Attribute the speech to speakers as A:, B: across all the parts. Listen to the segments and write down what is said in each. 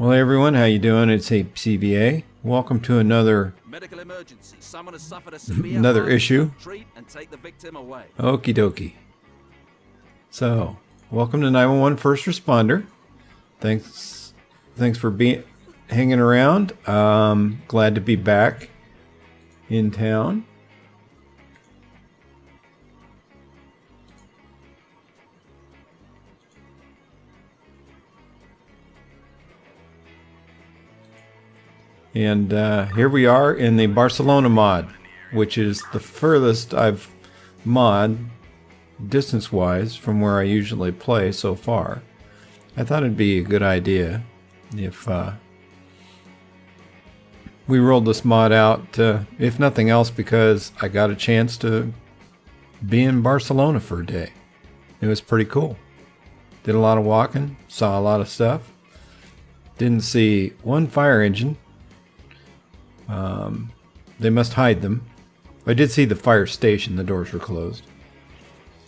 A: Well, hey everyone, how you doing? It's HeapCVA. Welcome to another
B: medical emergency. Someone has suffered a severe
A: another issue.
B: Treat and take the victim away.
A: Okie dokie. So, welcome to 911 First Responder. Thanks for hanging around. Glad to be back in town. And here we are in the Barcelona mod, which is the furthest I've mod distance-wise from where I usually play so far. I thought it'd be a good idea if we rolled this mod out, if nothing else, because I got a chance to be in Barcelona for a day. It was pretty cool. Did a lot of walking, saw a lot of stuff. Didn't see one fire engine. They must hide them. I did see the fire station. The doors were closed.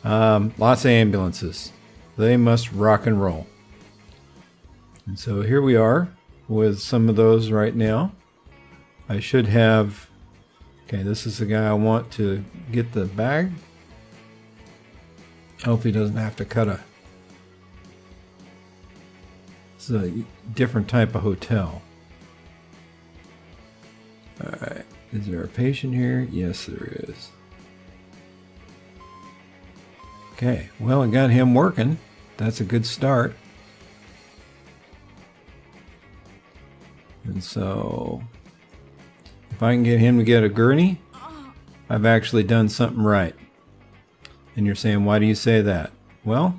A: Lots of ambulances. They must rock and roll. And so here we are with some of those right now. I should have... Okay, this is the guy I want to get the bag. I hope he doesn't have to cut a... This is a different type of hotel. Alright, is there a patient here? Yes, there is. Okay, well, I got him working. That's a good start. And so, if I can get him to get a gurney, I've actually done something right. And you're saying, why do you say that? Well,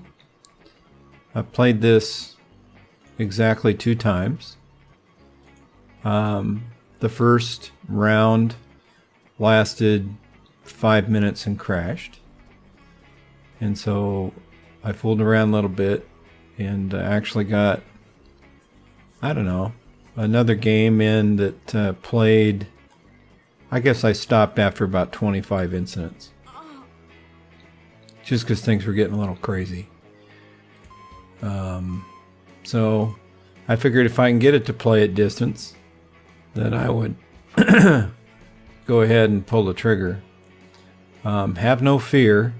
A: I've played this exactly 2 times. The first round lasted 5 minutes and crashed. And so I fooled around a little bit and actually got, I don't know, another game in that played, I guess I stopped after about 25 incidents. Just because things were getting a little crazy. So I figured if I can get it to play at distance, that I would go ahead and pull the trigger. Have no fear.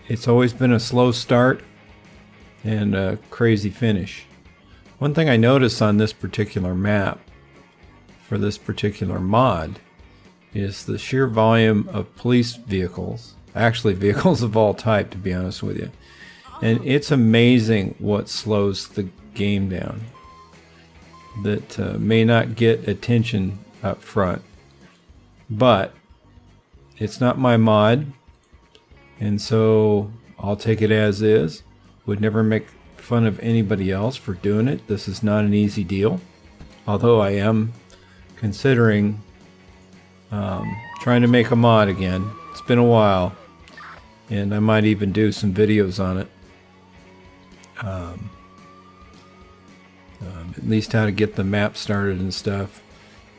A: It's always been a slow start and a crazy finish. One thing I noticed on this particular map for this particular mod is the sheer volume of police vehicles, actually vehicles of all type, to be honest with you. And it's amazing what slows the game down. That may not get attention up front, but it's not my mod, and so I'll take it as is. Would never make fun of anybody else for doing it. This is not an easy deal, although I am considering trying to make a mod again. It's been a while, and I might even do some videos on it. At least how to get the map started and stuff.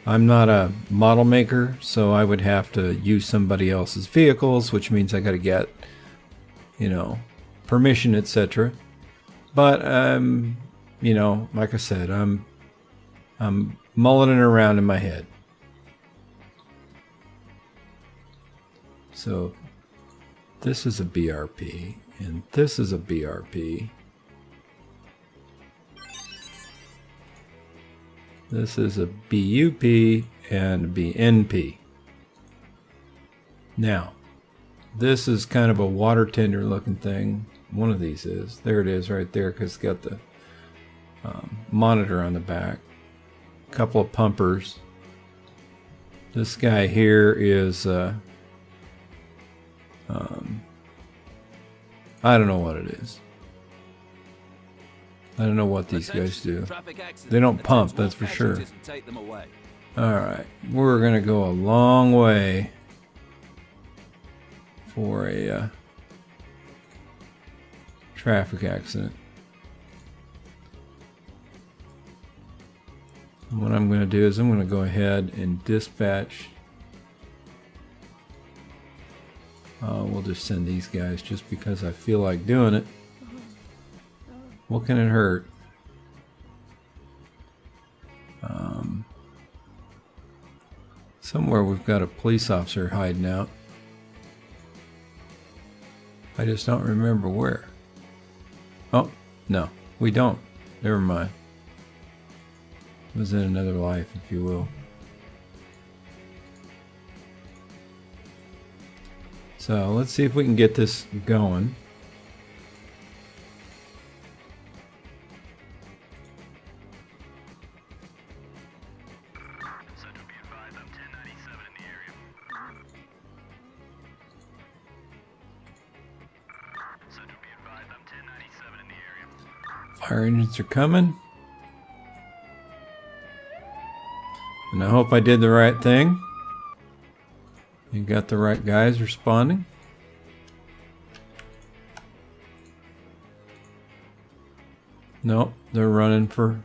A: I'm not a model maker, so I would have to use somebody else's vehicles, which means I got to get, you know, permission, etc. But you know, like I said, I'm mulling it around in my head. So this is a BRP, and this is a BRP. This is a BUP and a BNP. Now, this is kind of a water tender looking thing. One of these is. There it is right there, because it's got the monitor on the back. A couple of pumpers. This guy here is, I don't know what it is. I don't know what these guys do. They don't pump, that's for sure. Alright, we're going to go a long way for a traffic accident. And what I'm going to do is I'm going to go ahead and dispatch. We'll just send these guys just because I feel like doing it. What can it hurt? Somewhere we've got a police officer hiding out. I just don't remember where. Oh, no, we don't. Never mind. It was in another life, if you will. So let's see if we can get this going. Fire engines are coming. And I hope I did the right thing. You got the right guys responding. Nope, they're running for...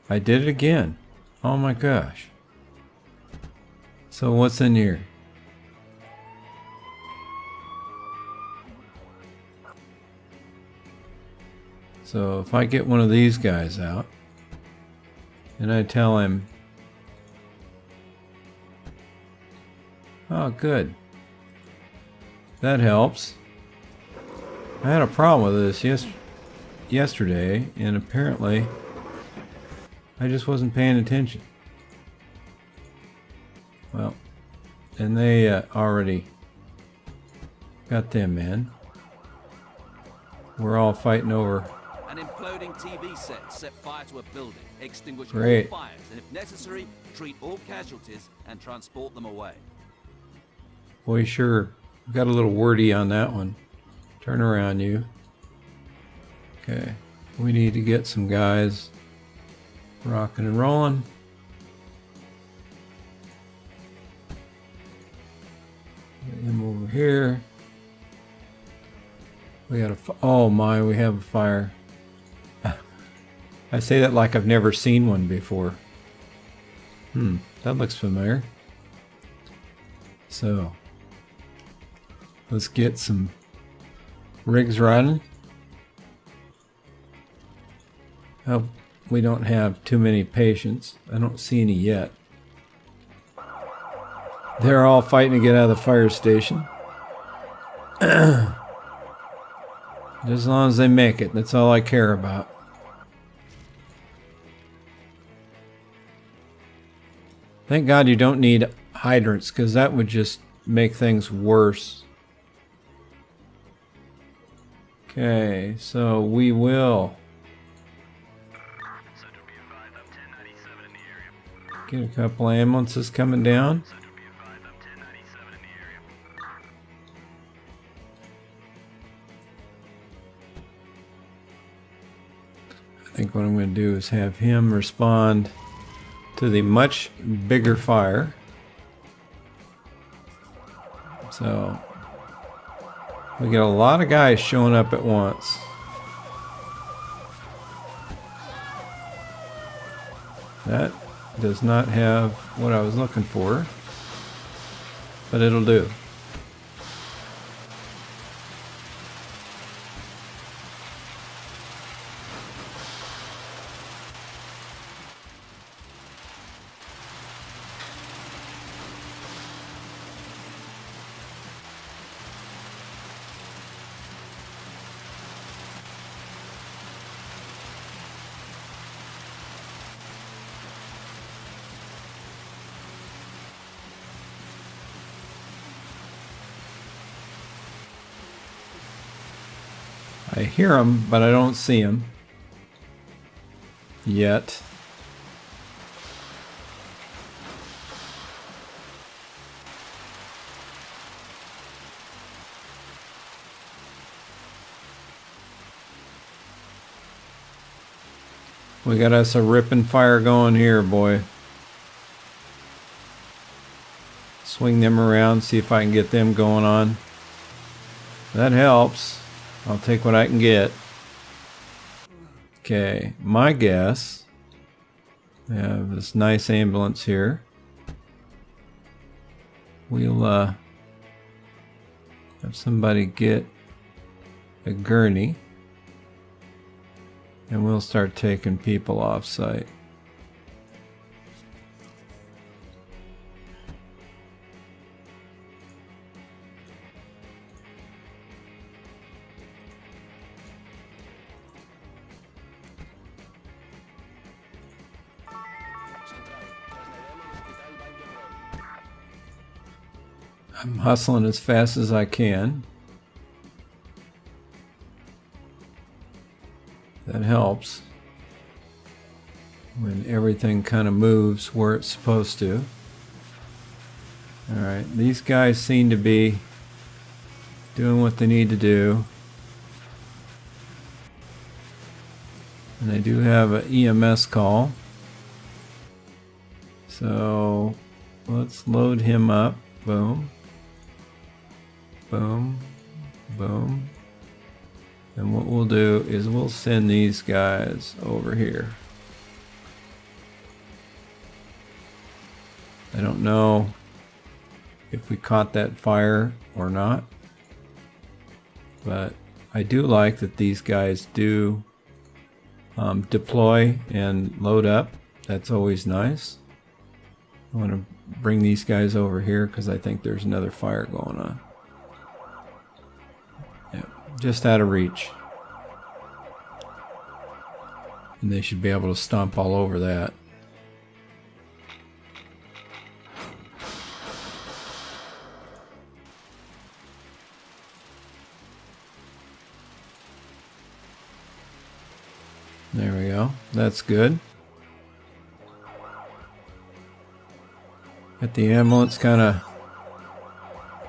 A: I did it again. Oh my gosh. So what's in here? So if I get one of these guys out and I tell him, oh good, that helps. I had a problem with this yesterday and apparently I just wasn't paying attention. Well, and they already got them in. We're all fighting over.
B: An imploding TV set fire to a building, extinguish
A: Great.
B: all fires, and if necessary, treat all casualties and transport them away.
A: Boy, sure. Got a little wordy on that one. Turn around, you. Okay. We need to get some guys rocking and rolling. Get him over here. We got a... Oh my, we have a fire. I say that like I've never seen one before. That looks familiar. So, let's get some rigs running. Hope we don't have too many patients. I don't see any yet. They're all fighting to get out of the fire station. Just as long as they make it, that's all I care about. Thank God you don't need hydrants, because that would just make things worse. Okay, so we will get a couple ambulances coming down. I think what I'm going to do is have him respond to the much bigger fire. So we get a lot of guys showing up at once. That does not have what I was looking for, but it'll do. I hear them, but I don't see them yet. We got us a ripping fire going here, boy. Swing them around, see if I can get them going on. That helps. I'll take what I can get. Okay, my guess. We have this nice ambulance here. We'll have somebody get a gurney. And we'll start taking people off site. I'm hustling as fast as I can. That helps when everything kind of moves where it's supposed to. Alright, these guys seem to be doing what they need to do. And I do have an EMS call. So let's load him up. Boom. Boom. Boom. And what we'll do is we'll send these guys over here. I don't know if we caught that fire or not, but I do like that these guys do deploy and load up. That's always nice. I want to bring these guys over here because I think there's another fire going on. Yep, just out of reach. And they should be able to stomp all over that. There we go. That's good. Got the ambulance kind of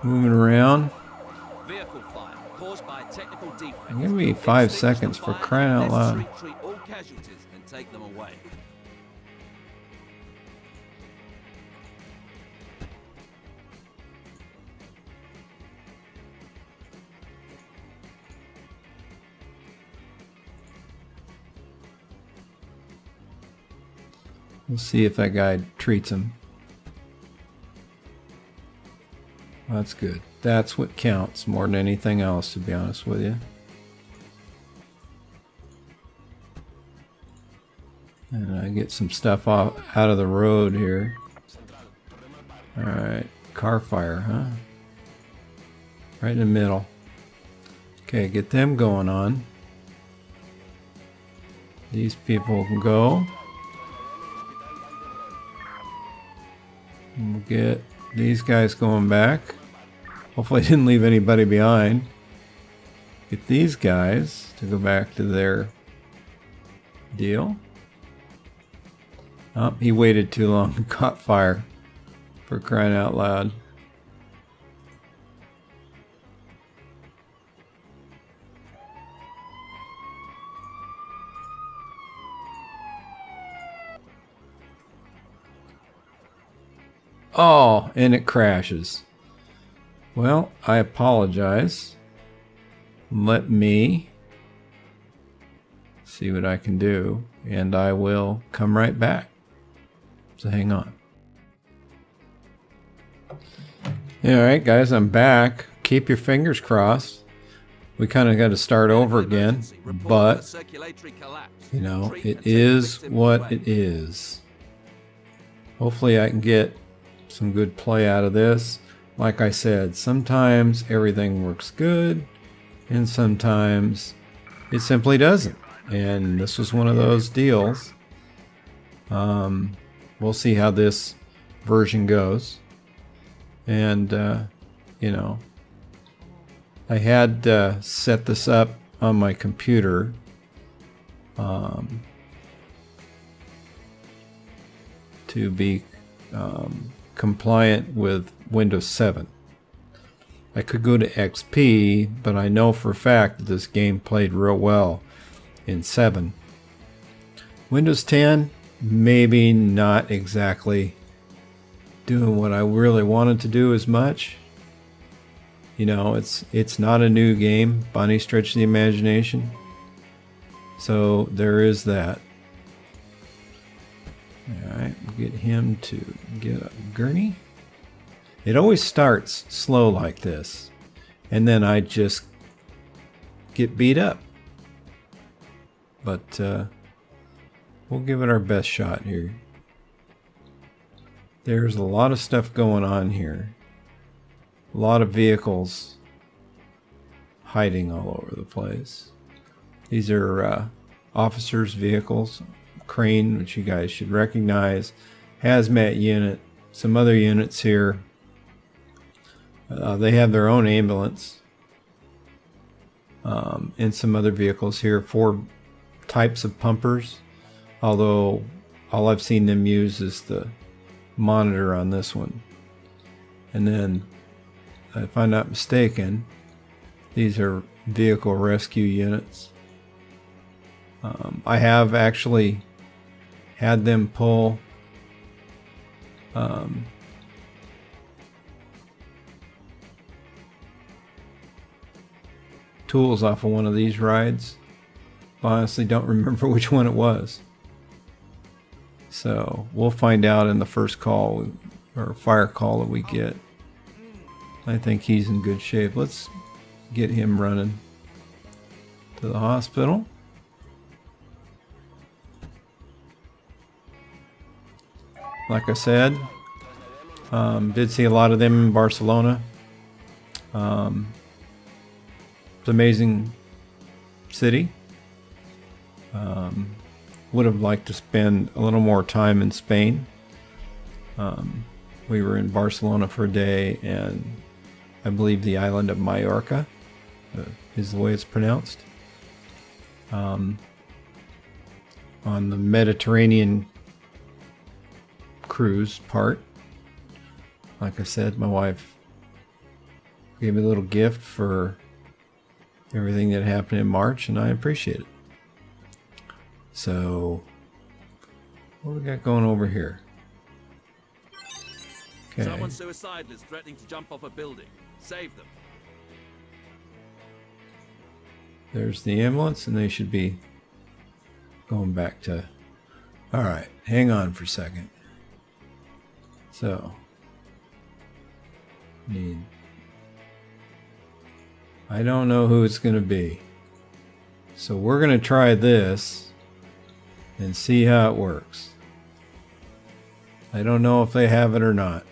A: moving around.
B: Vehicle fire caused by technical defect.
A: Give me 5 seconds for crying out loud.
B: Treat all casualties and take them away.
A: We'll see if that guy treats him. That's good. That's what counts more than anything else, to be honest with you. And I get some stuff out of the road here. Alright, car fire, huh? Right in the middle. Okay, get them going on. These people can go. We'll get these guys going back. Hopefully I didn't leave anybody behind. Get these guys to go back to their deal. Oh, he waited too long and caught fire, for crying out loud. Oh, and it crashes. Well, I apologize. Let me see what I can do, and I will come right back. So hang on. Alright guys, I'm back. Keep your fingers crossed. We kind of got to start over again, but you know, it is what it is. Hopefully I can get some good play out of this. Like I said, sometimes everything works good and sometimes it simply doesn't, and this was one of those deals. We'll see how this version goes. And you know, I had set this up on my computer to be compliant with Windows 7. I could go to XP, but I know for a fact that this game played real well in 7. Windows 10, maybe not exactly doing what I really wanted to do as much. You know, it's not a new game by any stretch of the imagination. So there is that. Alright, we'll get him to get a gurney. It always starts slow like this, and then I just get beat up. But we'll give it our best shot here. There's a lot of stuff going on here. A lot of vehicles hiding all over the place. These are officers' vehicles. Crane, which you guys should recognize. Hazmat unit. Some other units here. They have their own ambulance. And some other vehicles here. 4 types of pumpers. Although all I've seen them use is the monitor on this one. And then, if I'm not mistaken, these are vehicle rescue units. I have actually had them pull tools off of one of these rides. Honestly, don't remember which one it was. So we'll find out in the first call or fire call that we get. I think he's in good shape. Let's get him running to the hospital. Like I said, did see a lot of them in Barcelona. It's an amazing city. Would have liked to spend a little more time in Spain. We were in Barcelona for a day, and I believe the island of Mallorca is the way it's pronounced. On the Mediterranean cruise part, like I said, my wife gave me a little gift for everything that happened in March, and I appreciate it. So, what do we got going over here? Okay.
B: Someone suicidal is threatening to jump off a building. Save them.
A: There's the ambulance, and they should be going back to... Alright, hang on for a second. So, I don't know who it's going to be. So we're going to try this and see how it works. I don't know if they have it or not.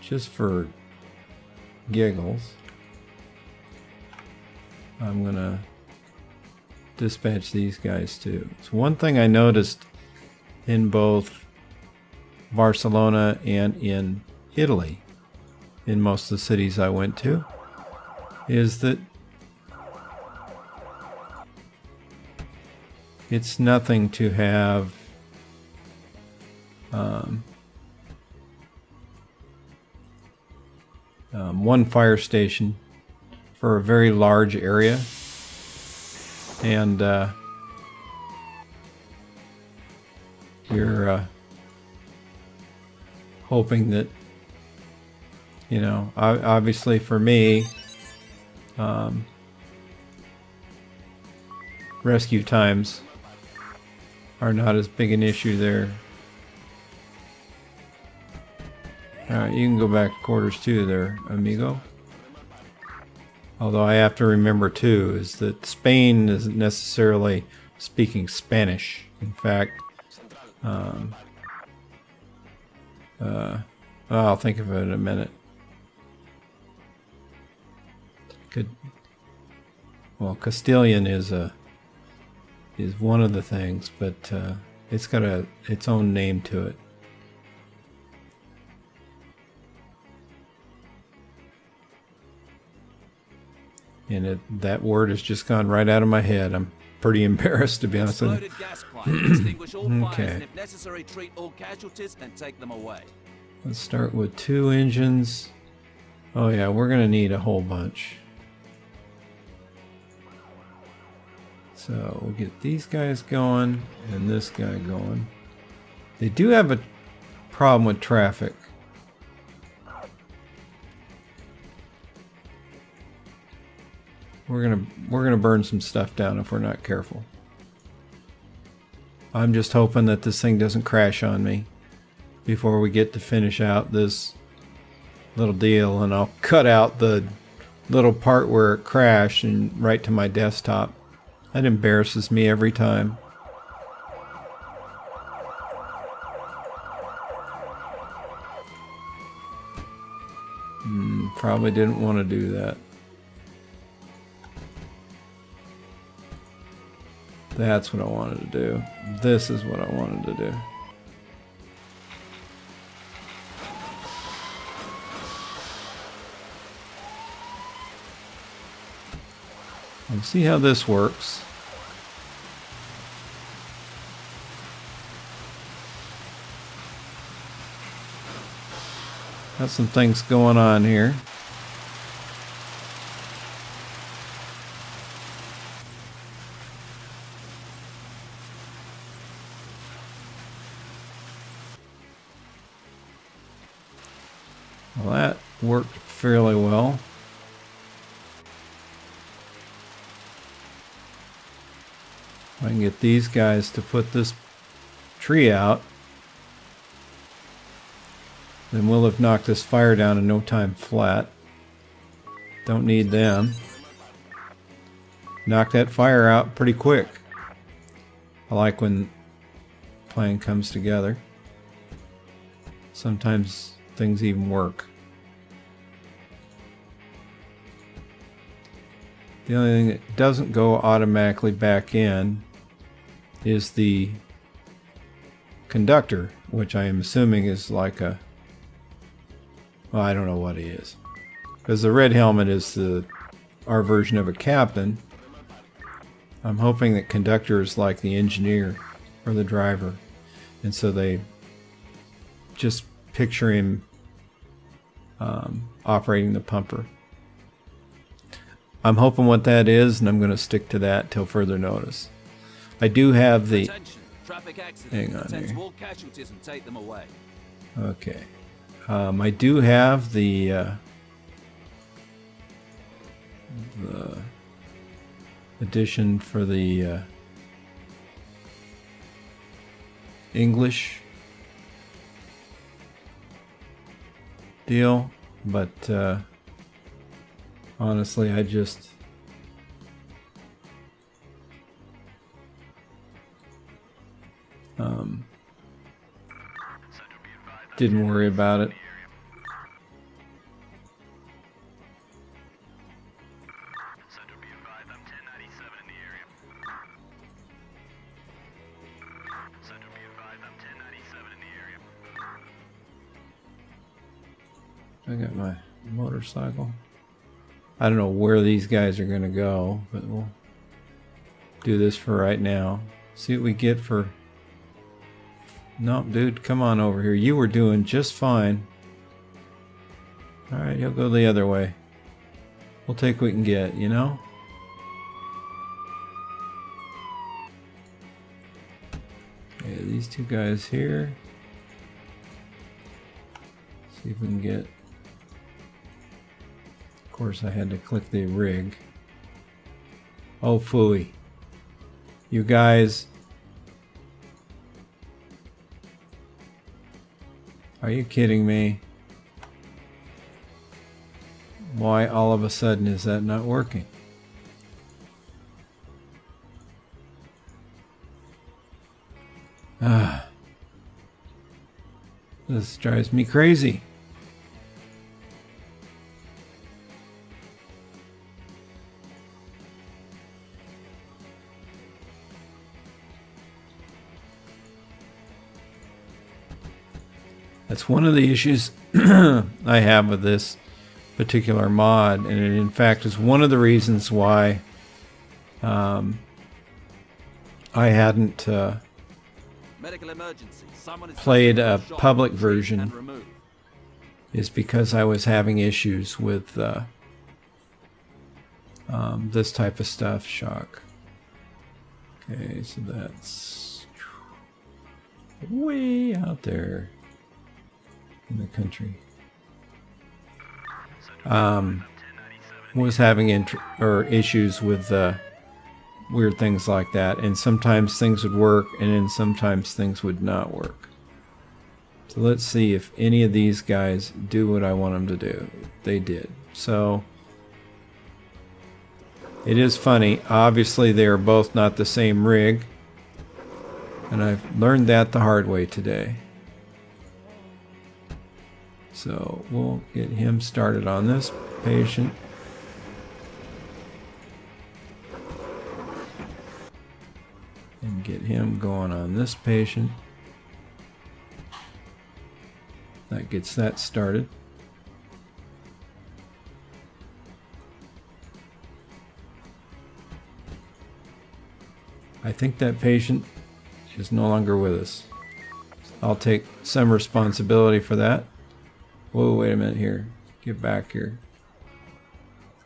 A: Just for giggles, I'm going to dispatch these guys too. It's one thing I noticed in both Barcelona and in Italy, in most of the cities I went to, is that it's nothing to have one fire station for a very large area, and you're hoping that, you know, obviously for me, rescue times are not as big an issue there. Alright, you can go back to quarters too there, amigo. Although I have to remember too is that Spain isn't necessarily speaking Spanish. In fact, I'll think of it in a minute. Well, Castilian is one of the things, but it's got its own name to it. And that word has just gone right out of my head. I'm pretty embarrassed, to be honest with you.
B: Gas pipe. Extinguish all fires,
A: Okay.
B: and if necessary, treat all casualties and take them away.
A: Let's start with 2 engines. Oh yeah, we're gonna need a whole bunch. So we'll get these guys going and this guy going. They do have a problem with traffic. We're gonna burn some stuff down if we're not careful. I'm just hoping that this thing doesn't crash on me before we get to finish out this little deal, and I'll cut out the little part where it crashed and right to my desktop. That embarrasses me every time. Probably didn't want to do that. That's what I wanted to do. This is what I wanted to do. We'll see how this works. Got some things going on here. Well, that worked fairly well. I can get these guys to put this tree out, then we'll have knocked this fire down in no time flat. Don't need them. Knock that fire out pretty quick. I like when the plan comes together. Sometimes things even work. The only thing that doesn't go automatically back in is the conductor, which I am assuming is like a, well, I don't know what he is, because the red helmet is our version of a captain. I'm hoping that conductor is like the engineer or the driver, and so they just picture him operating the pumper. I'm hoping what that is, and I'm going to stick to that till further notice. I do have the... Hang on here. Okay. I do have the edition for the English deal, but honestly, I just didn't worry about it. I got my motorcycle. I don't know where these guys are going to go, but we'll do this for right now. See what we get for... Nope, dude, come on over here. You were doing just fine. Alright, he'll go the other way. We'll take what we can get, you know? Okay, these two guys here. See if we can get... Of course, I had to click the rig. Oh, phooey. You guys... Are you kidding me? Why all of a sudden is that not working? This drives me crazy. That's one of the issues I have with this particular mod, and it in fact is one of the reasons why I hadn't played a public version, is because I was having issues with this type of stuff. Shock. Okay, so that's way out there in the country. Was having issues with weird things like that, and sometimes things would work and then sometimes things would not work. So let's see if any of these guys do what I want them to do. They did. So it is funny, obviously they are both not the same rig, and I've learned that the hard way today. So we'll get him started on this patient. And get him going on this patient. That gets that started. . I think that patient is no longer with us. I'll take some responsibility for that. Whoa, wait a minute here. Get back here.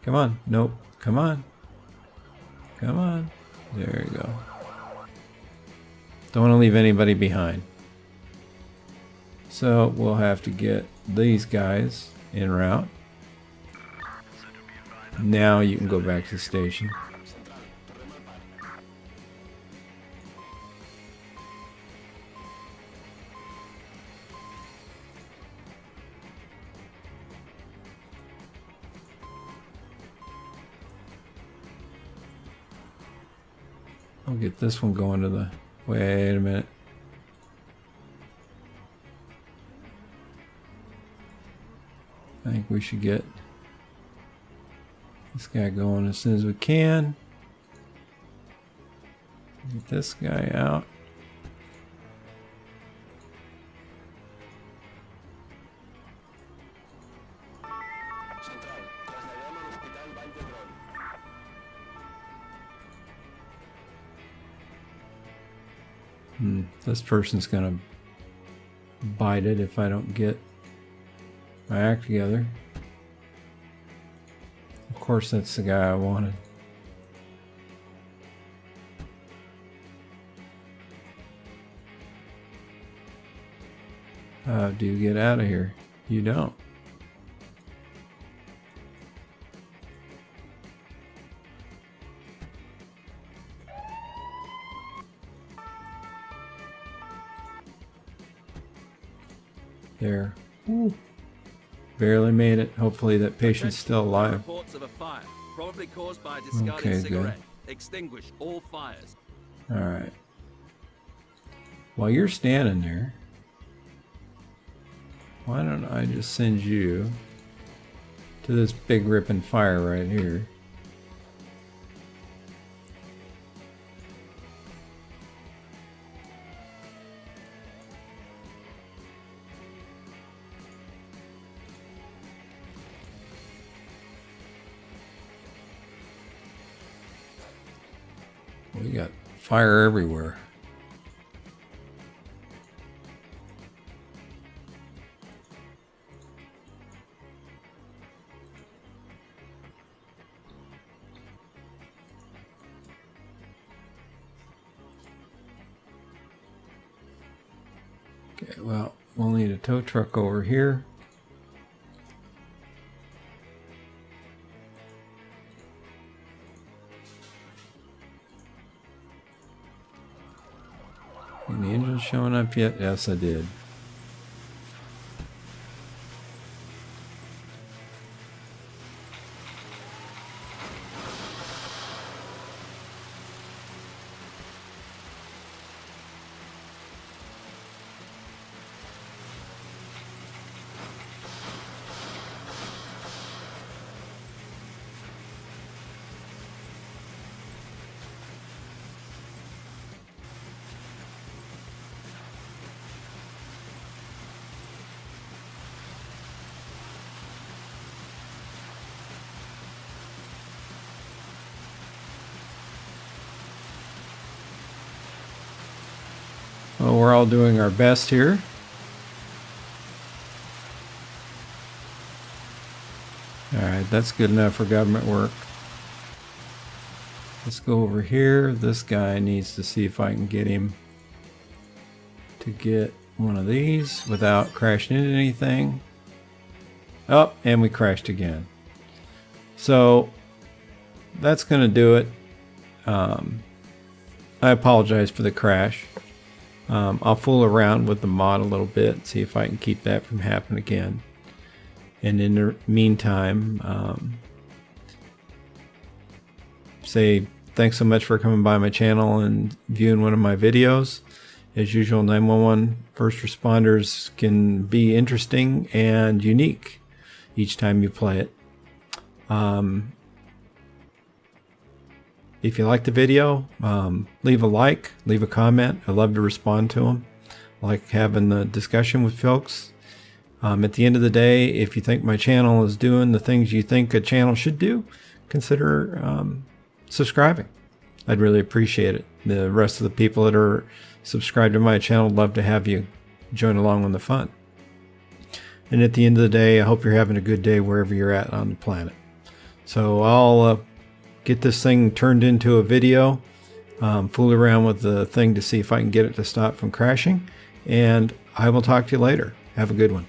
A: Come on. Nope. Come on. Come on. There you go. Don't want to leave anybody behind. So we'll have to get these guys en route. Now you can go back to the station. I'll get this one going to the... Wait a minute. I think we should get this guy going as soon as we can. Get this guy out. This person's gonna bite it if I don't get my act together. Of course, that's the guy I wanted. How do you get out of here? You don't. There. Ooh. Barely made it. Hopefully that patient's still alive.
B: Reports of a fire, probably caused by a discarded cigarette. Extinguish all fires.
A: Alright. While you're standing there, why don't I just send you to this big ripping fire right here. We got fire everywhere. Okay, well, we'll need a tow truck over here. And the engine's showing up yet? Yes, I did. Well, we're all doing our best here. Alright, that's good enough for government work. Let's go over here. This guy needs to see if I can get him to get one of these without crashing into anything. Oh, and we crashed again. So that's going to do it. I apologize for the crash. I'll fool around with the mod a little bit, see if I can keep that from happening again. And in the meantime, say thanks so much for coming by my channel and viewing one of my videos. As usual, 911 first responders can be interesting and unique each time you play it. If you like the video, leave a like, leave a comment. I love to respond to them. I like having the discussion with folks. At the end of the day, if you think my channel is doing the things you think a channel should do, consider subscribing. I'd really appreciate it. The rest of the people that are subscribed to my channel would love to have you join along in the fun. And at the end of the day, I hope you're having a good day wherever you're at on the planet. So I'll get this thing turned into a video, fool around with the thing to see if I can get it to stop from crashing, and I will talk to you later. Have a good one.